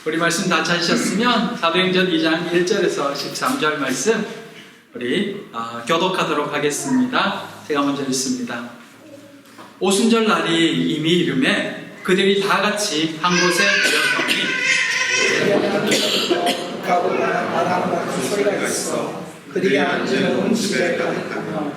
우리 말씀 다 찾으셨으면 사도행전 2장 1절에서 13절 말씀 우리 교독하도록 하겠습니다. 제가 먼저 읽습니다. 오순절 날이 이미 이르매 그들이 다 같이 한 곳에 모였더니 소리가 있어 그들이 앉은 온 집에 가득하며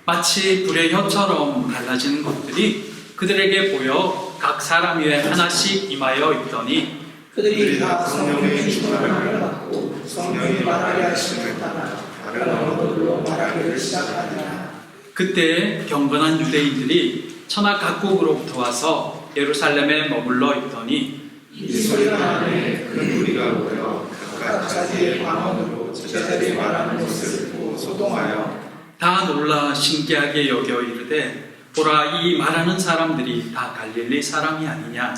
마치 불의 혀처럼 갈라지는 것들이 그들에게 보여 각 사람 위에 하나씩 임하여 있더니 그들이 다 성령의 충만함을 받고 성령이 말하게 하심을 따라 다른 언어들로 말하기를 시작하니라. 그때 경건한 유대인들이 천하 각국으로부터 와서 예루살렘에 머물러 있더니 이 소리가 나매 그 무리가 모여 각각 자기의 방언으로 제자들이 말하는 것을 듣고 소동하여 다 놀라 신기하게 여겨 이르되 보라 이 말하는 사람들이 다 갈릴리 사람이 아니냐.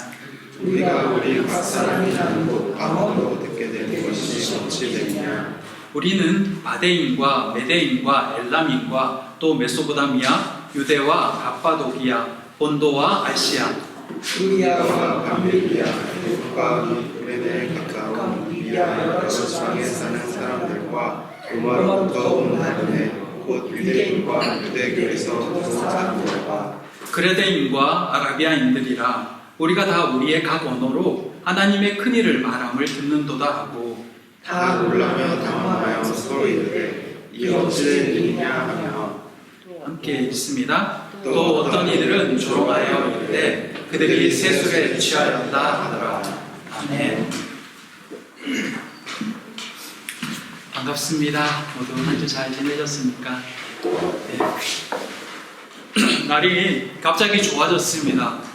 우리가 우리 각 사람이라는 곳 방언으로 듣게 된 것이 어찌 되느냐. 우리는 바데인과 메데인과 엘람인과 또 메소포타미아 유대와 갑바도기아 본도와 아시아 루리아와 밤빌리아 애국과 유레네에 가까운 리비아 여러 지방에 사는 사람들과 로마로부터 온 나그네 곧 유대인과 유대교에서 온 사람들과 그레데인과 아라비아인들이라 우리가 다 우리의 각 언어로 하나님의 큰일을 말함을 듣는도다 하고 다 놀라며 당황하여 서로 이르되 이 어찌 된 일이냐 하며 함께 읽습니다. 또 어떤 이들은 조롱하여 이르되 그들이 세술에 취하였다 하더라. 아멘. 반갑습니다. 모두 한 주 잘 지내셨습니까? 네. 날이 갑자기 좋아졌습니다.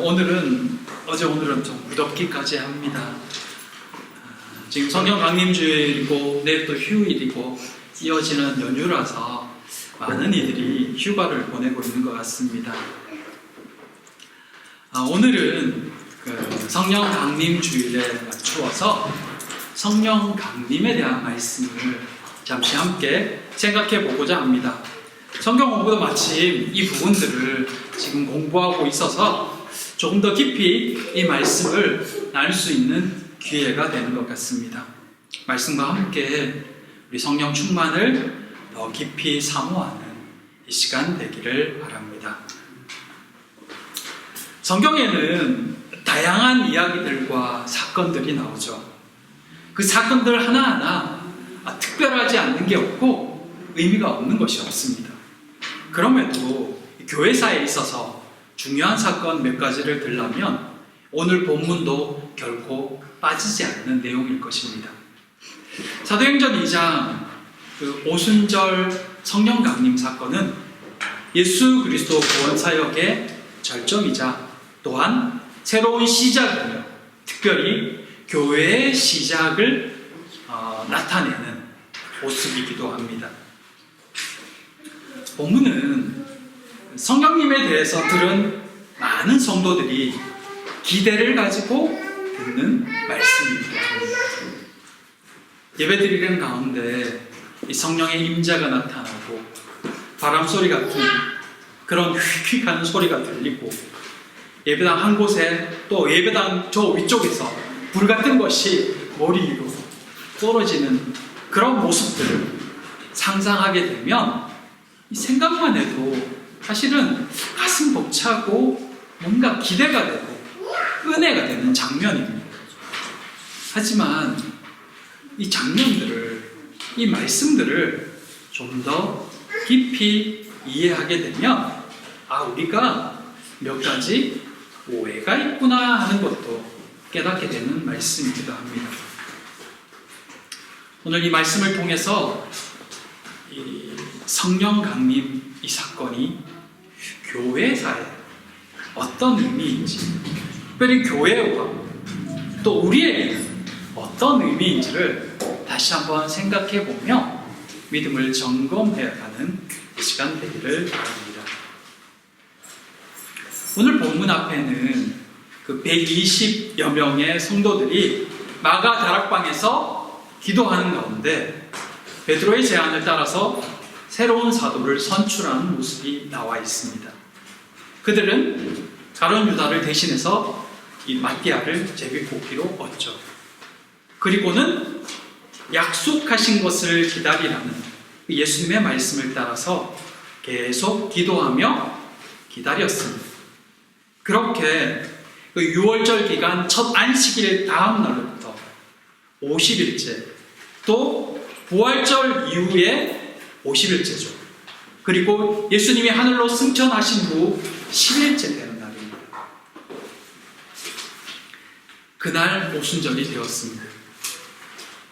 오늘은 좀 무덥기까지 합니다. 지금 성령 강림주일이고 내일 또 휴일이고 이어지는 연휴라서 많은 이들이 휴가를 보내고 있는 것 같습니다. 오늘은 성령 강림주일에 맞추어서 성령 강림에 대한 말씀을 잠시 함께 생각해 보고자 합니다. 성경 공부도 마침 이 부분들을 지금 공부하고 있어서 조금 더 깊이 이 말씀을 나눌 수 있는 기회가 되는 것 같습니다. 말씀과 함께 우리 성령 충만을 더 깊이 사모하는 이 시간 되기를 바랍니다. 성경에는 다양한 이야기들과 사건들이 나오죠. 그 사건들 하나하나 특별하지 않는 게 없고 의미가 없는 것이 없습니다. 그럼에도 교회사에 있어서 중요한 사건 몇 가지를 들라면 오늘 본문도 결코 빠지지 않는 내용일 것입니다. 사도행전 2장 오순절 성령 강림 사건은 예수 그리스도 구원 사역의 절정이자 또한 새로운 시작이며 특별히 교회의 시작을 나타내는 모습이기도 합니다. 본문은 성령님에 대해서 들은 많은 성도들이 기대를 가지고 듣는 말씀입니다. 예배드리는 가운데 이 성령의 임재가 나타나고 바람소리 같은 그런 휙휙하는 소리가 들리고 예배당 한 곳에 또 예배당 저 위쪽에서 불 같은 것이 머리 위로 떨어지는 그런 모습들을 상상하게 되면 이 생각만 해도 사실은 가슴 벅차고 뭔가 기대가 되고 은혜가 되는 장면입니다. 하지만 이 장면들을, 이 말씀들을 좀 더 깊이 이해하게 되면 우리가 몇 가지 오해가 있구나 하는 것도 깨닫게 되는 말씀이기도 합니다. 오늘 이 말씀을 통해서 이 성령 강림 이 사건이 교회사에 어떤 의미인지, 특별히 교회와 또 우리에게는 어떤 의미인지를 다시 한번 생각해 보며 믿음을 점검해가는 이 시간 되기를 바랍니다. 오늘 본문 앞에는 그 120여 명의 성도들이 마가 다락방에서 기도하는 가운데 베드로의 제안을 따라서 새로운 사도를 선출하는 모습이 나와 있습니다. 그들은 가룟 유다를 대신해서 이 마띠아를 제비뽑기로 얻죠. 그리고는 약속하신 것을 기다리라는 예수님의 말씀을 따라서 계속 기도하며 기다렸습니다. 그렇게 그 6월절 기간 첫 안식일 다음 날로부터 50일째, 또 부활절 이후에 50일째죠. 그리고 예수님이 하늘로 승천하신 후 10일째 되는 날입니다. 그날 오순절이 되었습니다.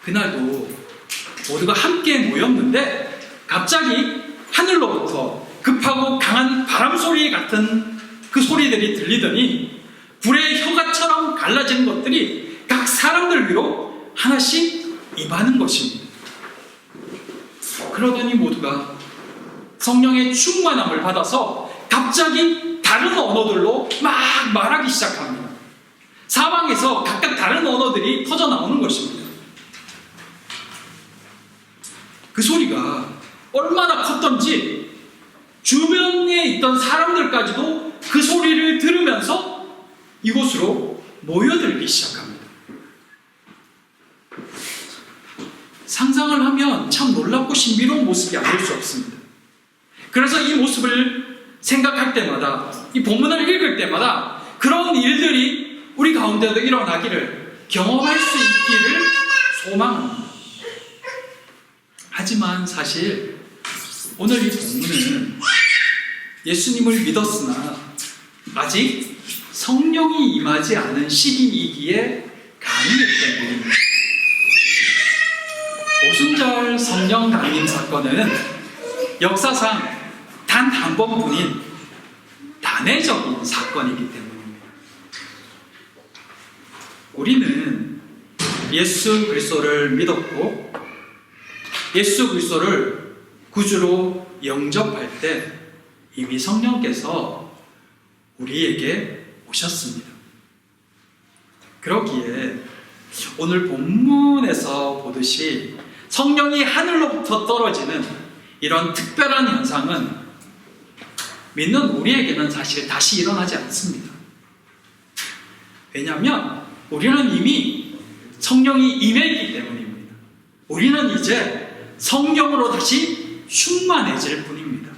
그날도 모두가 함께 모였는데 갑자기 하늘로부터 급하고 강한 바람 소리 같은 그 소리들이 들리더니 불의 혀가처럼 갈라진 것들이 각 사람들 위로 하나씩 임하는 것입니다. 그러더니 모두가 성령의 충만함을 받아서 갑자기 다른 언어들로 막 말하기 시작합니다. 사방에서 각각 다른 언어들이 터져 나오는 것입니다. 그 소리가 얼마나 컸던지 주변에 있던 사람들까지도 그 소리를 들으면서 이곳으로 모여들기 시작합니다. 상상을 하면 참 놀랍고 신비로운 모습이 아닐 수 없습니다. 그래서 이 모습을 생각할 때마다, 이 본문을 읽을 때마다 그런 일들이 우리 가운데도 일어나기를, 경험할 수 있기를 소망합니다. 하지만 사실 오늘 이 본문은 예수님을 믿었으나 아직 성령이 임하지 않은 시기이기에 가능했기 때문입니다. 오순절 성령 강림 사건은 역사상 단 한 번뿐인 단회적인 사건이기 때문입니다. 우리는 예수 그리스도를 믿었고 예수 그리스도를 구주로 영접할 때 이미 성령께서 우리에게 오셨습니다. 그러기에 오늘 본문에서 보듯이 성령이 하늘로부터 떨어지는 이런 특별한 현상은 믿는 우리에게는 사실 다시 일어나지 않습니다. 왜냐하면 우리는 이미 성령이 임했기 때문입니다. 우리는 이제 성령으로 다시 충만해질 뿐입니다.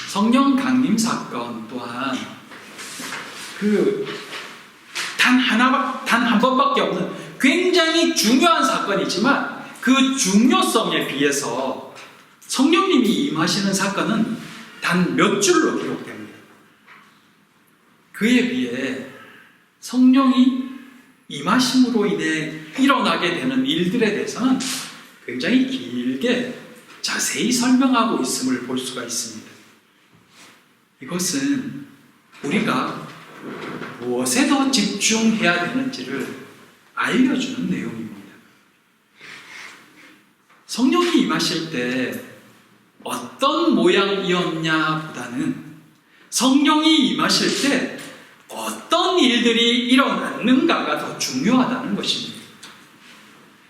성령 강림 사건 또한 단 한 번밖에 없는 굉장히 중요한 사건이지만 그 중요성에 비해서 성령님이 임하시는 사건은 단 몇 줄로 기록됩니다. 그에 비해 성령이 임하심으로 인해 일어나게 되는 일들에 대해서는 굉장히 길게 자세히 설명하고 있음을 볼 수가 있습니다. 이것은 우리가 무엇에 더 집중해야 되는지를 알려주는 내용입니다. 성령이 임하실 때 어떤 모양이었냐 보다는 성령이 임하실 때 어떤 일들이 일어났는가가 더 중요하다는 것입니다.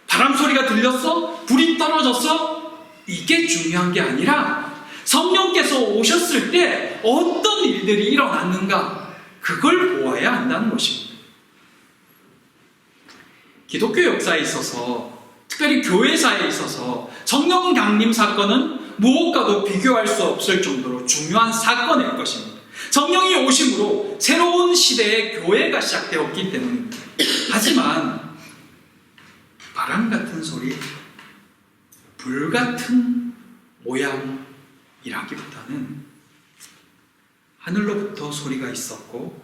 바람 소리가 들렸어? 불이 떨어졌어? 이게 중요한 게 아니라 성령께서 오셨을 때 어떤 일들이 일어났는가, 그걸 보아야 한다는 것입니다. 기독교 역사에 있어서, 특별히 교회사에 있어서 성령 강림 사건은 무엇과도 비교할 수 없을 정도로 중요한 사건일 것입니다. 성령이 오심으로 새로운 시대의 교회가 시작되었기 때문입니다. 하지만 바람 같은 소리, 불 같은 모양이라기보다는 하늘로부터 소리가 있었고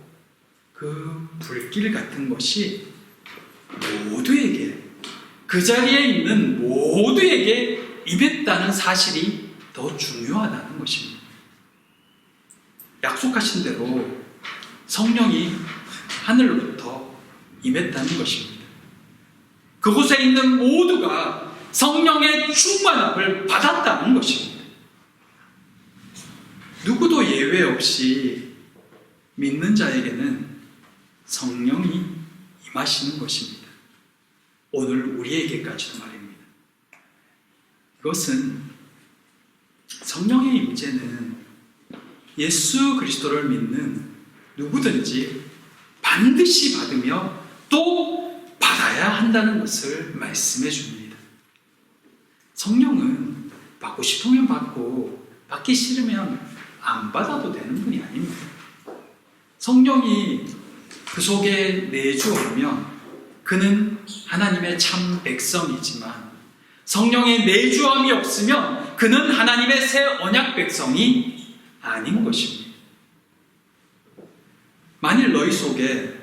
그 불길 같은 것이 모두에게, 그 자리에 있는 모두에게 임했다는 사실이 더 중요하다는 것입니다. 약속하신 대로 성령이 하늘로부터 임했다는 것입니다. 그곳에 있는 모두가 성령의 충만함을 받았다는 것입니다. 누구도 예외 없이 믿는 자에게는 성령이 임하시는 것입니다. 오늘 우리에게까지도 말입니다. 이것은 성령의 임재는 예수 그리스도를 믿는 누구든지 반드시 받으며 또 받아야 한다는 것을 말씀해 줍니다. 성령은 받고 싶으면 받고 받기 싫으면 안 받아도 되는 분이 아닙니다. 성령이 그 속에 내주하면 그는 하나님의 참 백성이지만 성령의 내주함이 없으면 그는 하나님의 새 언약 백성이 아닌 것입니다. 만일 너희 속에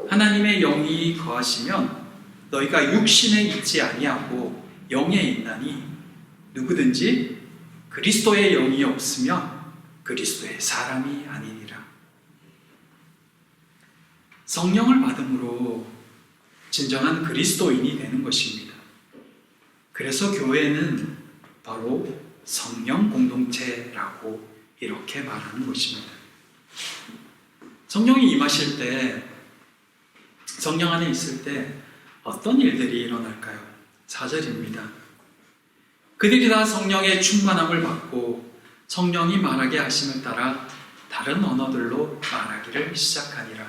하나님의 영이 거하시면 너희가 육신에 있지 아니하고 영에 있나니 누구든지 그리스도의 영이 없으면 그리스도의 사람이 아니니라. 성령을 받음으로 진정한 그리스도인이 되는 것입니다. 그래서 교회는 바로 성령 공동체라고 이렇게 말하는 것입니다. 성령이 임하실 때, 성령 안에 있을 때 어떤 일들이 일어날까요? 4절입니다. 그들이 다 성령의 충만함을 받고 성령이 말하게 하심을 따라 다른 언어들로 말하기를 시작하니라.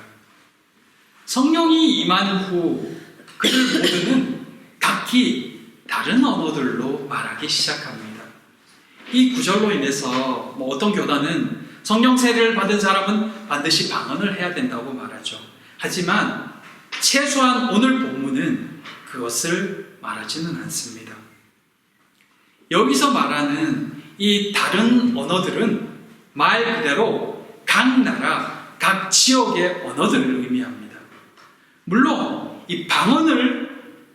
성령이 임한 후 그들 모두는 각기 다른 언어들로 말하기 시작합니다. 이 구절로 인해서 어떤 교단은 성령 세례를 받은 사람은 반드시 방언을 해야 된다고 말하죠. 하지만 최소한 오늘 본문은 그것을 말하지는 않습니다. 여기서 말하는 이 다른 언어들은 말 그대로 각 나라, 각 지역의 언어들을 의미합니다. 물론 이 방언을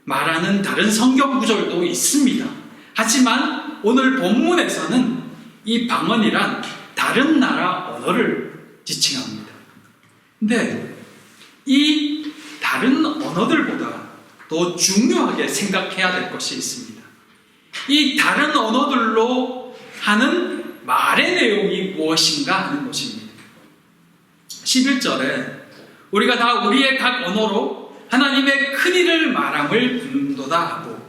말하는 다른 성경 구절도 있습니다. 하지만 오늘 본문에서는 이 방언이란 다른 나라 언어를 지칭합니다. 근데 이 다른 언어들보다 더 중요하게 생각해야 될 것이 있습니다. 이 다른 언어들로 하는 말의 내용이 무엇인가 하는 것입니다. 11절에 우리가 다 우리의 각 언어로 하나님의 큰일을 말함을 듣는도다 하고,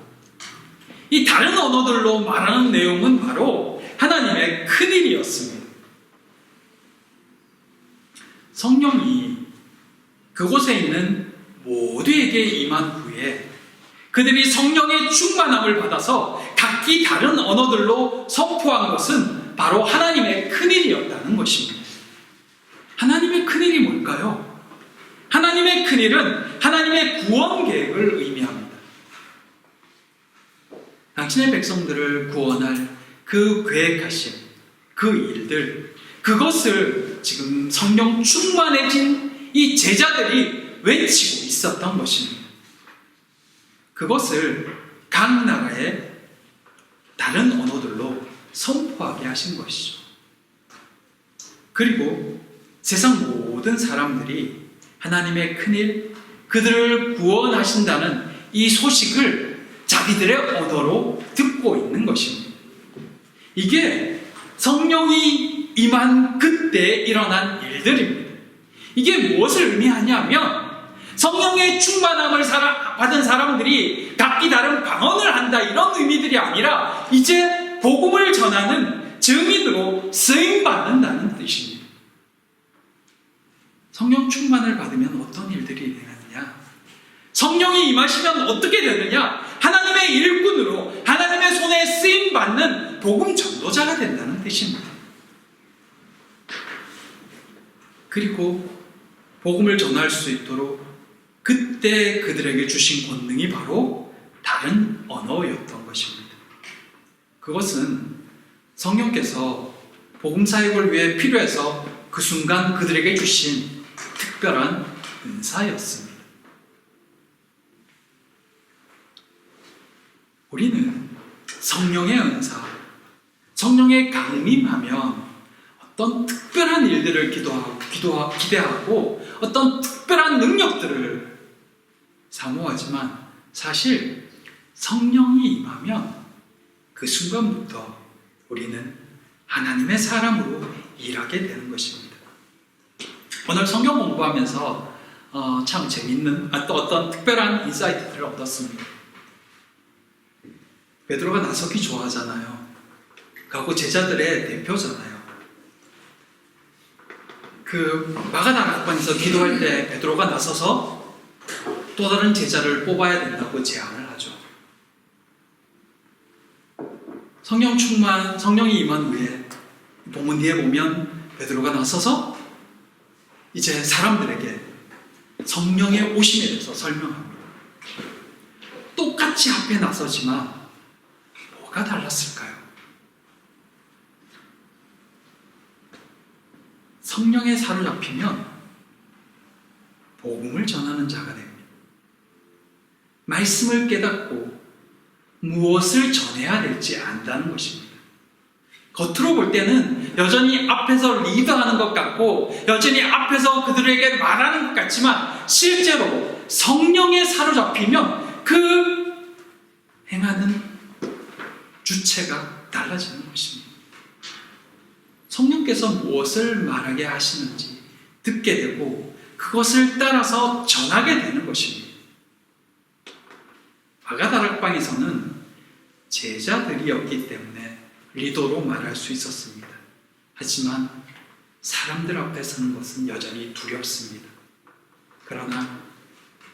이 다른 언어들로 말하는 내용은 바로 하나님의 큰일이었습니다. 성령이 그곳에 있는 모두에게 임한 후에 그들이 성령의 충만함을 받아서 각기 다른 언어들로 선포한 것은 바로 하나님의 큰일이었다는 것입니다. 하나님의 큰일이 뭘까요? 하나님의 큰일은 하나님의 구원 계획을 의미합니다. 당신의 백성들을 구원할 그 계획하신 그 일들, 그것을 지금 성령 충만해진 이 제자들이 외치고 있었던 것입니다. 그것을 각 나라의 다른 언어들로 선포하게 하신 것이죠. 그리고 세상 모든 사람들이 하나님의 큰일, 그들을 구원하신다는 이 소식을 자기들의 언어로 듣고 있는 것입니다. 이게 성령이 임한 그때 일어난 일들입니다. 이게 무엇을 의미하냐면 성령의 충만함을 받은 사람들이 각기 다른 방언을 한다, 이런 의미들이 아니라 이제 복음을 전하는 증인으로 쓰임받는다는 뜻입니다. 성령 충만을 받으면 어떤 일들이 일어나느냐? 성령이 임하시면 어떻게 되느냐? 하나님의 일꾼으로 하나님의 손에 쓰임받는 복음 전도자가 된다는 뜻입니다. 그리고 복음을 전할 수 있도록 그때 그들에게 주신 권능이 바로 다른 언어였던 것입니다. 그것은 성령께서 복음 사역을 위해 필요해서 그 순간 그들에게 주신 특별한 은사였습니다. 우리는 성령의 은사, 성령의 강림하면 어떤 특별한 일들을 기대하고 어떤 특별한 능력들을 사모하지만 사실 성령이 임하면 그 순간부터 우리는 하나님의 사람으로 일하게 되는 것입니다. 오늘 성경 공부하면서 참 재밌는 또 어떤 특별한 인사이트들을 얻었습니다. 베드로가 나서기 좋아하잖아요. 그리고 제자들의 대표잖아요. 마가다락방에서 기도할 때 베드로가 나서서 또 다른 제자를 뽑아야 된다고 제안을 하죠. 성령 충만, 성령이 임한 후에 본문 뒤에 보면 베드로가 나서서 이제 사람들에게 성령의 오심에 대해서 설명합니다. 똑같이 앞에 나서지만 뭐가 달랐을까요? 성령에 사로잡히면 복음을 전하는 자가 됩니다. 말씀을 깨닫고 무엇을 전해야 될지 안다는 것입니다. 겉으로 볼 때는 여전히 앞에서 리드하는 것 같고 여전히 앞에서 그들에게 말하는 것 같지만 실제로 성령에 사로잡히면 그 행하는 주체가 달라지는 것입니다. 성령께서 무엇을 말하게 하시는지 듣게 되고 그것을 따라서 전하게 되는 것입니다. 마가다락방에서는 제자들이었기 때문에 리더로 말할 수 있었습니다. 하지만 사람들 앞에 서는 것은 여전히 두렵습니다. 그러나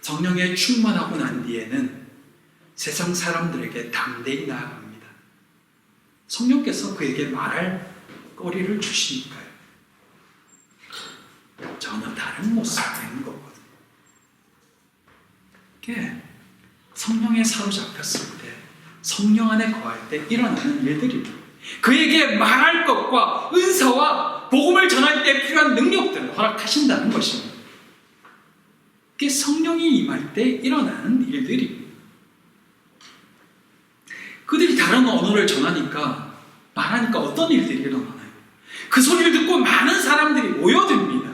성령에 충만하고 난 뒤에는 세상 사람들에게 담대히 나아갑니다. 성령께서 그에게 말할 거리를 주시니까요. 전혀 다른 모습이 되는 거거든요. 이게 성령에 사로잡혔을 때, 성령 안에 거할 때 일어나는 일들입니다. 그에게 말할 것과 은사와 복음을 전할 때 필요한 능력들을 허락하신다는 것입니다. 그게 성령이 임할 때 일어나는 일들입니다. 그들이 다른 언어를 전하니까, 말하니까 어떤 일들이 일어나나요? 그 소리를 듣고 많은 사람들이 모여듭니다.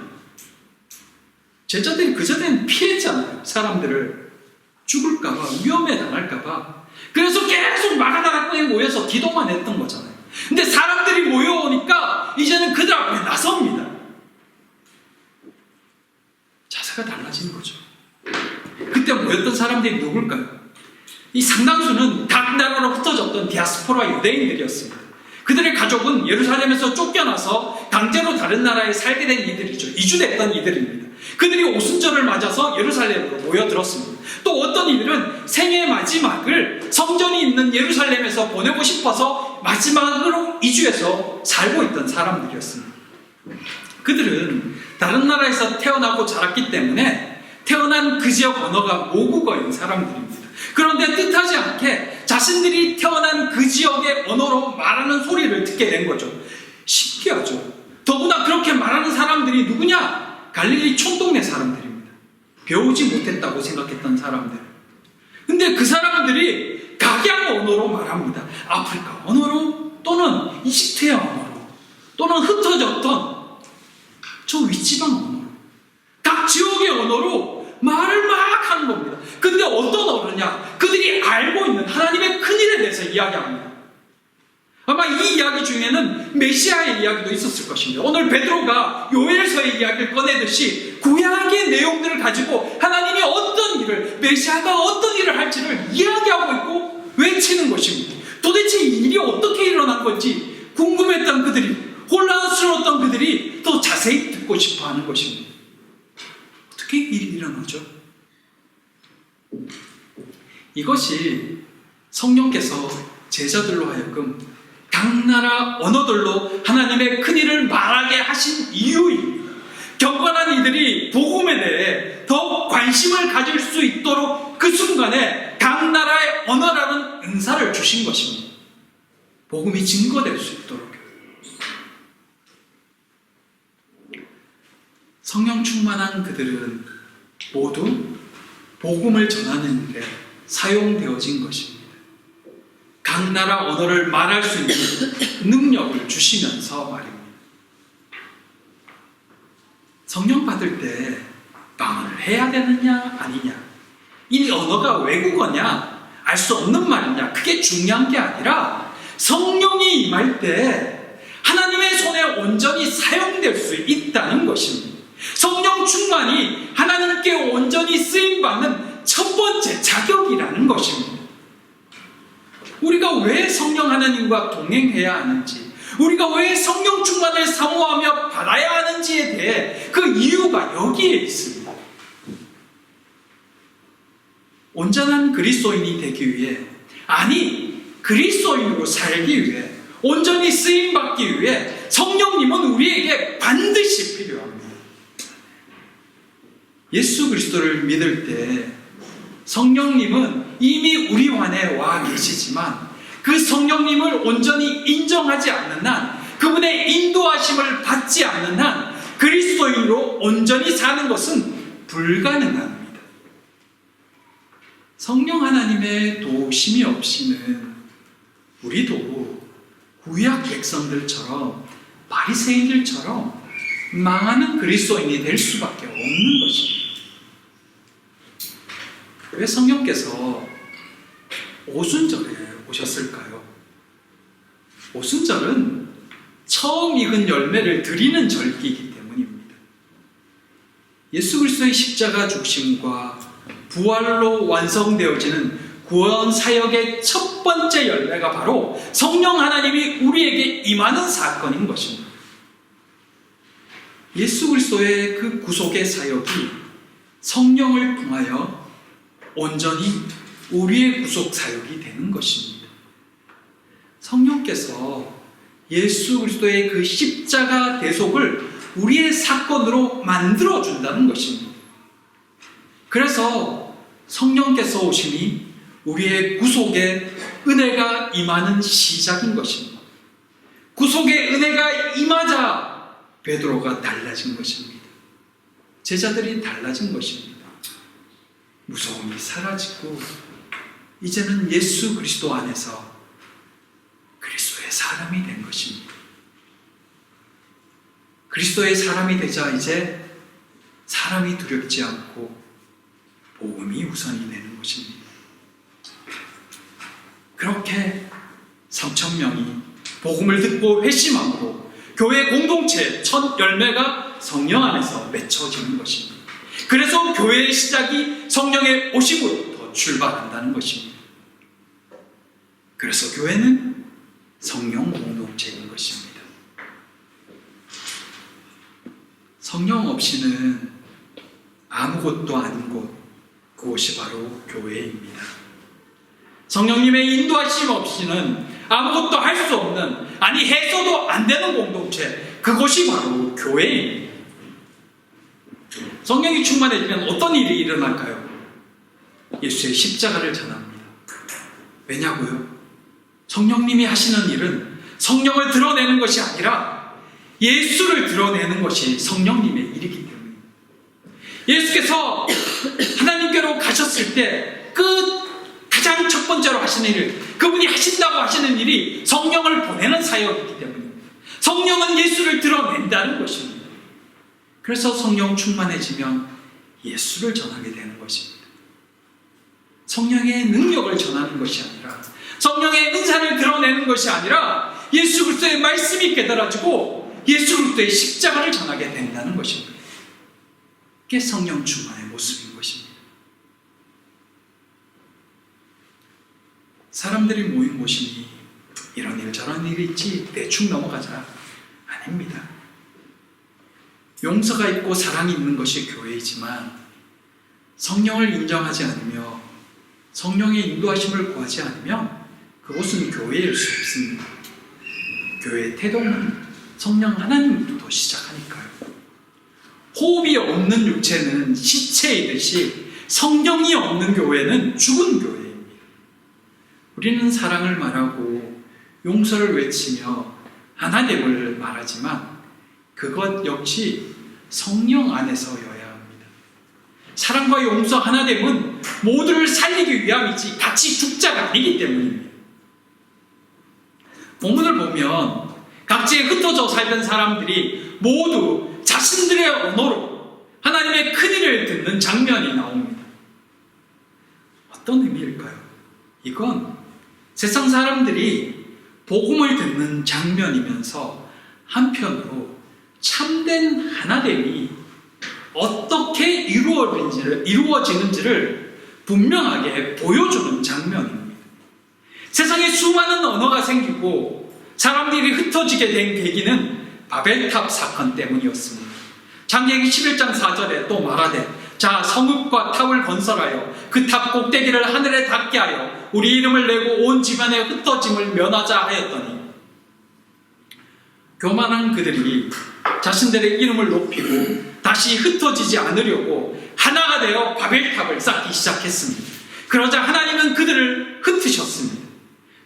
제자들이 그전에는 피했잖아요. 사람들을 죽을까봐, 위험에 당할까봐. 그래서 계속 마가다락방에 모여서 기도만 했던 거잖아요. 근데 사람들이 모여오니까 이제는 그들 앞에 나섭니다. 자세가 달라진 거죠. 그때 모였던 사람들이 누굴까요? 이 상당수는 각 나라로 흩어졌던 디아스포라 유대인들이었습니다. 그들의 가족은 예루살렘에서 쫓겨나서 강제로 다른 나라에 살게 된 이들이죠. 이주됐던 이들입니다. 그들이 오순절을 맞아서 예루살렘으로 모여들었습니다. 또 어떤 이들은 생애 마지막을 성전이 있는 예루살렘에서 보내고 싶어서 마지막으로 이주해서 살고 있던 사람들이었습니다. 그들은 다른 나라에서 태어나고 자랐기 때문에 태어난 그 지역 언어가 모국어인 사람들입니다. 그런데 뜻하지 않게 자신들이 태어난 그 지역의 언어로 말하는 소리를 듣게 된 거죠. 신기하죠. 더구나 그렇게 말하는 사람들이 누구냐? 갈릴리 촌동네 사람들입니다. 배우지 못했다고 생각했던 사람들. 근데 그 사람들이 각양 언어로 말합니다. 아프리카 언어로 또는 이집트의 언어로 또는 흩어졌던 저 윗지방 언어로 각 지역의 언어로 말을 막 하는 겁니다. 근데 어떤 언어냐? 그들이 알고 있는 하나님의 큰일에 대해서 이야기합니다. 아마 이 이야기 중에는 메시아의 이야기도 있었을 것입니다. 오늘 베드로가 요엘서의 이야기를 꺼내듯이 구약의 내용들을 가지고 하나님이 어떤 일을, 메시아가 어떤 일을 할지를 이야기하고 있고 외치는 것입니다. 도대체 이 일이 어떻게 일어난 건지 궁금했던 그들이, 혼란스러웠던 그들이 더 자세히 듣고 싶어 하는 것입니다. 어떻게 일이 일어나죠? 이것이 성령께서 제자들로 하여금 각 나라 언어들로 하나님의 큰일을 말하게 하신 이유입니다. 경건한 이들이 복음에 대해 더 관심을 가질 수 있도록 그 순간에 각 나라의 언어라는 은사를 주신 것입니다. 복음이 증거될 수 있도록. 성령 충만한 그들은 모두 복음을 전하는 일에 사용되어진 것입니다. 각 나라 언어를 말할 수 있는 능력을 주시면서 말입니다. 성령 받을 때 방언을 해야 되느냐 아니냐, 이 언어가 외국어냐 알 수 없는 말이냐, 그게 중요한 게 아니라 성령이 임할 때 하나님의 손에 온전히 사용될 수 있다는 것입니다. 성령 충만이 하나님께 온전히 쓰임받는 첫 번째 자격이라는 것입니다. 우리가 왜 성령 하나님과 동행해야 하는지, 우리가 왜 성령 충만을 사모하며 받아야 하는지에 대해 그 이유가 여기에 있습니다. 온전한 그리스도인이 되기 위해, 아니 그리스도인으로 살기 위해, 온전히 쓰임받기 위해 성령님은 우리에게 반드시 필요합니다. 예수 그리스도를 믿을 때 성령님은 이미 우리 안에 와 계시지만 그 성령님을 온전히 인정하지 않는 한, 그분의 인도하심을 받지 않는 한 그리스도인으로 온전히 사는 것은 불가능합니다. 성령 하나님의 도우심이 없이는 우리도 구약 백성들처럼, 바리새인들처럼 망하는 그리스도인이 될 수밖에 없는 것입니다. 왜 성령께서 오순절에 오셨을까요? 오순절은 처음 익은 열매를 드리는 절기이기 때문입니다. 예수 그리스도의 십자가 죽심과 부활로 완성되어지는 구원 사역의 첫 번째 열매가 바로 성령 하나님이 우리에게 임하는 사건인 것입니다. 예수 그리스도의 그 구속의 사역이 성령을 통하여 온전히 우리의 구속 사역이 되는 것입니다. 성령께서 예수 그리스도의 그 십자가 대속을 우리의 사건으로 만들어준다는 것입니다. 그래서 성령께서 오심이 우리의 구속에 은혜가 임하는 시작인 것입니다. 구속의 은혜가 임하자 베드로가 달라진 것입니다. 제자들이 달라진 것입니다. 무서움이 사라지고 이제는 예수 그리스도 안에서 그리스도의 사람이 된 것입니다. 그리스도의 사람이 되자 이제 사람이 두렵지 않고 복음이 우선이 되는 것입니다. 그렇게 3,000명이 복음을 듣고 회심함으로 교회 공동체의 첫 열매가 성령 안에서 맺혀지는 것입니다. 그래서 교회의 시작이 성령의 오심으로부터 출발한다는 것입니다. 그래서 교회는 성령 공동체인 것입니다. 성령 없이는 아무것도 아닌 곳, 그곳이 바로 교회입니다. 성령님의 인도하심 없이는 아무것도 할 수 없는, 아니 해서도 안 되는 공동체, 그것이 바로 교회입니다. 성령이 충만해지면 어떤 일이 일어날까요? 예수의 십자가를 전합니다. 왜냐고요? 성령님이 하시는 일은 성령을 드러내는 것이 아니라 예수를 드러내는 것이 성령님의 일이기 때문입니다. 예수께서 하나님께로 가셨을 때 가장 첫 번째로 하시는 일, 그분이 하신다고 하시는 일이 성령을 보내는 사역이기 때문입니다. 성령은 예수를 드러낸다는 것입니다. 그래서 성령 충만해지면 예수를 전하게 되는 것입니다. 성령의 능력을 전하는 것이 아니라, 성령의 은사를 드러내는 것이 아니라 예수 그리스도의 말씀이 깨달아지고 예수 그리스도의 십자가를 전하게 된다는 것입니다. 그게 성령 충만의 모습인 것입니다. 사람들이 모인 곳이니 이런 일 저런 일이 있지 대충 넘어가자, 아닙니다. 용서가 있고 사랑이 있는 것이 교회이지만 성령을 인정하지 않으며 성령의 인도하심을 구하지 않으면 그곳은 교회일 수 없습니다. 교회의 태동은 성령 하나님부터 시작하니까요. 호흡이 없는 육체는 시체이듯이 성령이 없는 교회는 죽은 교회입니다. 우리는 사랑을 말하고 용서를 외치며 하나됨을 말하지만 그것 역시 성령 안에서여야 합니다. 사랑과 용서 하나됨은 모두를 살리기 위함이지 같이 죽자가 아니기 때문입니다. 본문을 보면 각지에 흩어져 살던 사람들이 모두 자신들의 언어로 하나님의 큰일을 듣는 장면이 나옵니다. 어떤 의미일까요? 이건 세상 사람들이 복음을 듣는 장면이면서 한편으로 참된 하나됨이 어떻게 이루어지는지를 분명하게 보여주는 장면입니다. 세상에 수많은 언어가 생기고 사람들이 흩어지게 된 계기는 바벨탑 사건 때문이었습니다. 창세기 11장 4절에 또 말하되 자 성읍과 탑을 건설하여 그 탑 꼭대기를 하늘에 닿게 하여 우리 이름을 내고 온 집안의 흩어짐을 면하자 하였더니 교만한 그들이 자신들의 이름을 높이고 다시 흩어지지 않으려고 하나가 되어 바벨탑을 쌓기 시작했습니다. 그러자 하나님은 그들을 흩으셨습니다.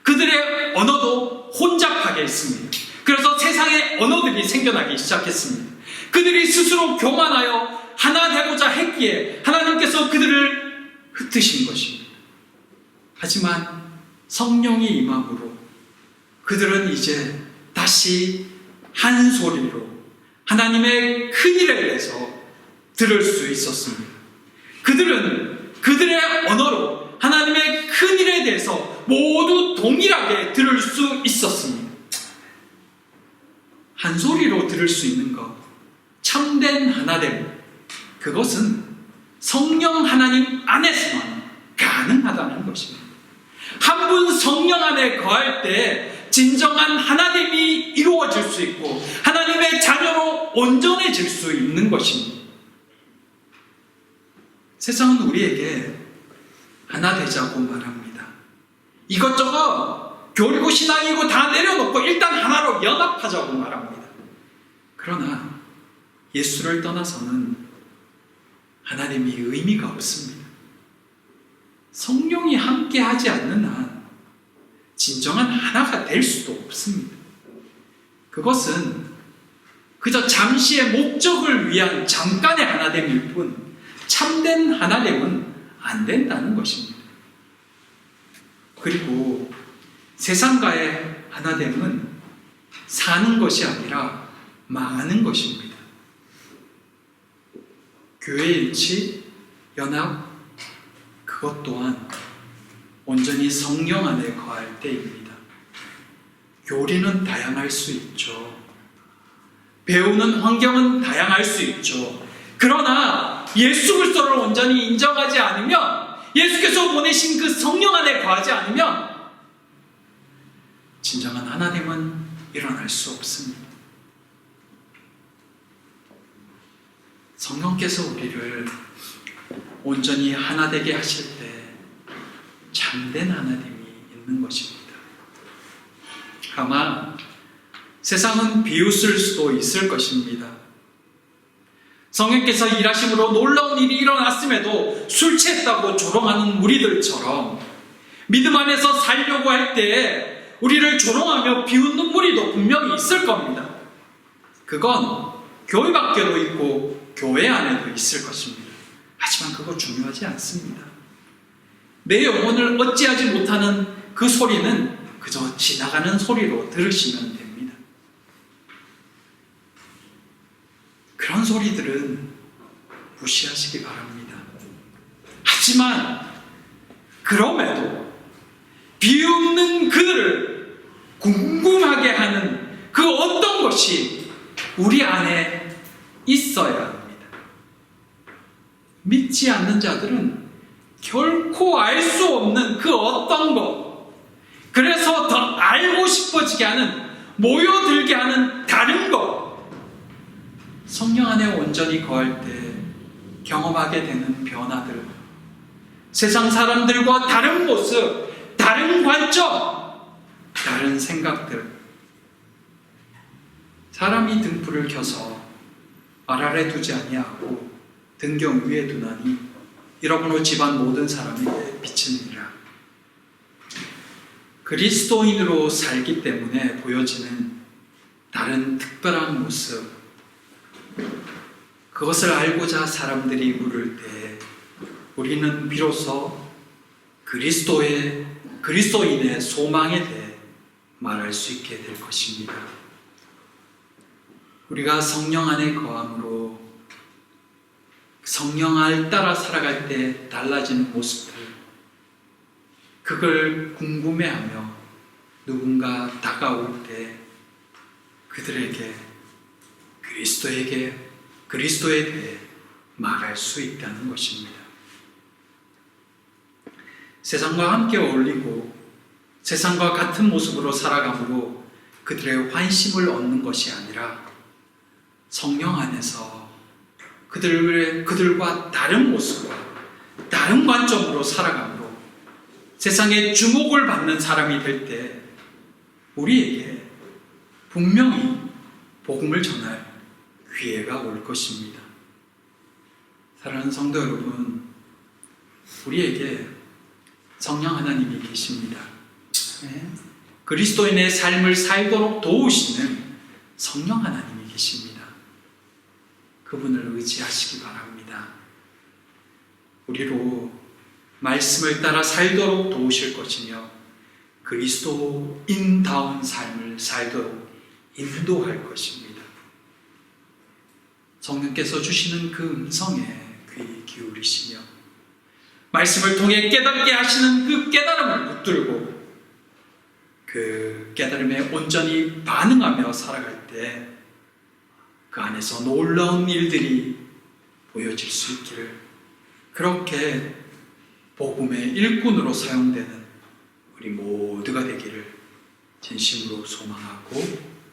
그들의 언어도 혼잡하게 했습니다. 그래서 세상의 언어들이 생겨나기 시작했습니다. 그들이 스스로 교만하여 하나 되고자 했기에 하나님께서 그들을 흩으신 것입니다. 하지만 성령이 임함으로 그들은 이제 다시 한 소리로 하나님의 큰 일에 대해서 들을 수 있었습니다. 그들은 그들의 언어로 하나님의 큰 일에 대해서 모두 동일하게 들을 수 있었습니다. 한 소리로 들을 수 있는 것, 참된 하나됨, 그것은 성령 하나님 안에서만 가능하다는 것입니다. 한 분 성령 안에 거할 때 진정한 하나됨이 이루어질 수 있고 하나님의 자녀로 온전해질 수 있는 것입니다. 세상은 우리에게 하나 되자고 말합니다. 이것저것 교리고 신앙이고 다 내려놓고 일단 하나로 연합하자고 말합니다. 그러나 예수를 떠나서는 하나님이 의미가 없습니다. 성령이 함께하지 않는 한 진정한 하나가 될 수도 없습니다. 그것은 그저 잠시의 목적을 위한 잠깐의 하나됨일 뿐 참된 하나됨은 안 된다는 것입니다. 그리고 세상과의 하나됨은 사는 것이 아니라 망하는 것입니다. 교회 일치, 연합, 그것 또한 온전히 성령 안에 거할 때입니다. 교리는 다양할 수 있죠. 배우는 환경은 다양할 수 있죠. 그러나 예수 그리스도를 온전히 인정하지 않으면, 예수께서 보내신 그 성령 안에 거하지 않으면 진정한 하나님은 일어날 수 없습니다. 성령께서 우리를 온전히 하나 되게 하실 때 참된 하나님이 있는 것입니다. 아마 세상은 비웃을 수도 있을 것입니다. 성령께서 일하심으로 놀라운 일이 일어났음에도 술 취했다고 조롱하는 무리들처럼 믿음 안에서 살려고 할 때 우리를 조롱하며 비웃는 무리도 분명히 있을 겁니다. 그건 교회 밖에도 있고 교회 안에도 있을 것입니다. 하지만 그거 중요하지 않습니다. 내 영혼을 어찌하지 못하는 그 소리는 그저 지나가는 소리로 들으시면 됩니다. 그런 소리들은 무시하시기 바랍니다. 하지만 그럼에도 비웃는 그들을 궁금하게 하는 그 어떤 것이 우리 안에 있어야 합니다. 믿지 않는 자들은 결코 알 수 없는 그 어떤 것, 그래서 더 알고 싶어지게 하는, 모여들게 하는 다른 것, 성령 안에 온전히 거할 때 경험하게 되는 변화들, 세상 사람들과 다른 모습, 다른 관점, 다른 생각들. 사람이 등불을 켜서 말 아래 두지 아니하고 등경 위에 두나니 이러므로 집안 모든 사람에게 비치느니라. 그리스도인으로 살기 때문에 보여지는 다른 특별한 모습, 그것을 알고자 사람들이 물을 때 우리는 비로소 그리스도인의 소망에 대해 말할 수 있게 될 것입니다. 우리가 성령 안에 거함으로 성령을 따라 살아갈 때 달라지는 모습들, 그걸 궁금해하며 누군가 다가올 때 그들에게 그리스도에 대해 말할 수 있다는 것입니다. 세상과 함께 어울리고 세상과 같은 모습으로 살아감으로 그들의 환심을 얻는 것이 아니라 성령 안에서 그들과 다른 모습과 다른 관점으로 살아감으로 세상에 주목을 받는 사람이 될 때 우리에게 분명히 복음을 전할 기회가 올 것입니다. 사랑하는 성도 여러분, 우리에게 성령 하나님이 계십니다. 그리스도인의 삶을 살도록 도우시는 성령 하나님이 계십니다. 그분을 의지하시기 바랍니다. 우리로 말씀을 따라 살도록 도우실 것이며 그리스도인다운 삶을 살도록 인도할 것입니다. 성령께서 주시는 그 음성에 귀 기울이시며 말씀을 통해 깨닫게 하시는 그 깨달음을 붙들고 그 깨달음에 온전히 반응하며 살아갈 때 그 안에서 놀라운 일들이 보여질 수 있기를, 그렇게 복음의 일꾼으로 사용되는 우리 모두가 되기를 진심으로 소망하고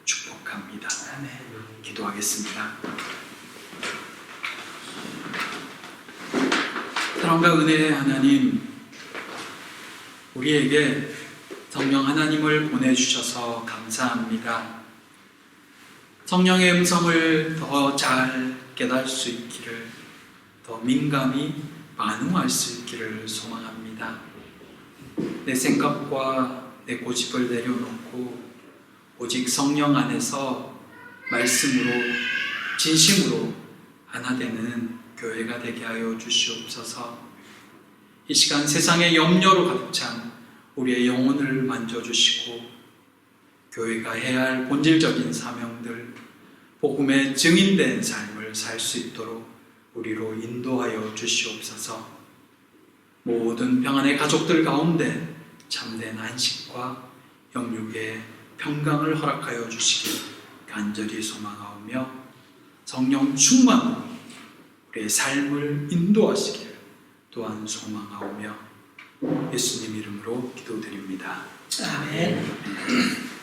축복합니다. 기도하겠습니다. 사랑과 은혜의 하나님, 우리에게 성령 하나님을 보내주셔서 감사합니다. 성령의 음성을 더 잘 깨달을 수 있기를, 더 민감히 반응할 수 있기를 소망합니다. 내 생각과 내 고집을 내려놓고 오직 성령 안에서 말씀으로 진심으로 하나 되는 교회가 되게 하여 주시옵소서. 이 시간 세상의 염려로 가득 찬 우리의 영혼을 만져주시고 교회가 해야 할 본질적인 사명들, 복음의 증인된 삶을 살 수 있도록 우리로 인도하여 주시옵소서. 모든 평안의 가족들 가운데 참된 안식과 영육의 평강을 허락하여 주시길 간절히 소망하오며 성령 충만으로 우리의 삶을 인도하시길 또한 소망하오며 예수님 이름으로 기도드립니다. 아멘.